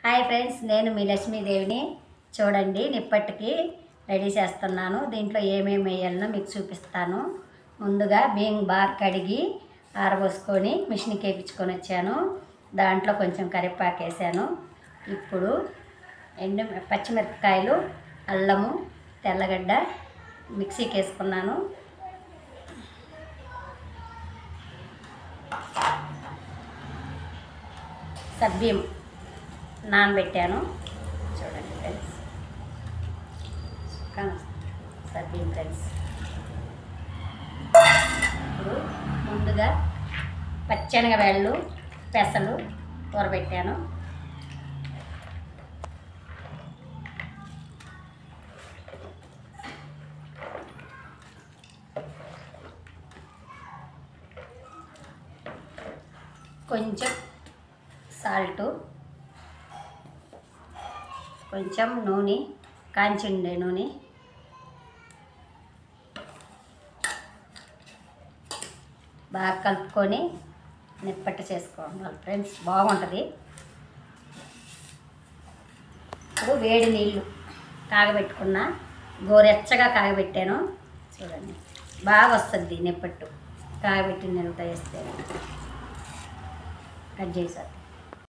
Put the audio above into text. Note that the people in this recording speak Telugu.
హాయ్ ఫ్రెండ్స్, నేను మీ లక్ష్మీదేవిని. చూడండి, నిప్పట్టుకి రెడీ చేస్తున్నాను. దీంట్లో ఏమేమి వేయాలనో మీకు చూపిస్తాను. ముందుగా బియ్యం బాగా కడిగి ఆరబోసుకొని మిషన్కి వేయించుకొని వచ్చాను. దాంట్లో కొంచెం కరివేపాకు వేసాను. ఇప్పుడు పచ్చిమిరపకాయలు, అల్లము, తెల్లగడ్డ మిక్సీకి వేసుకున్నాను. సబ్బియ్యం నానబెట్టాను. చూడండి ఫ్రెండ్స్, సబ్బియ్యం ఫ్రెండ్స్. ఇప్పుడు ముందుగా పచ్చెనగవేళ్ళు, పెసలు ఊరబెట్టాను. కొంచెం సాల్టు, కొంచెం నూనె, కాంచిండే నూనె, బాగా కలుపుకొని నిప్పట్టు చేసుకోవాలి ఫ్రెండ్స్, బాగుంటుంది. ఇప్పుడు వేడి నీళ్ళు కాగబెట్టుకున్న, గోరెచ్చగా కాగబెట్టాను. చూడండి, బాగా వస్తుంది నిప్పట్టు కాగబెట్టిన నీళ్ళతో వేస్తే. కట్ చేశాను.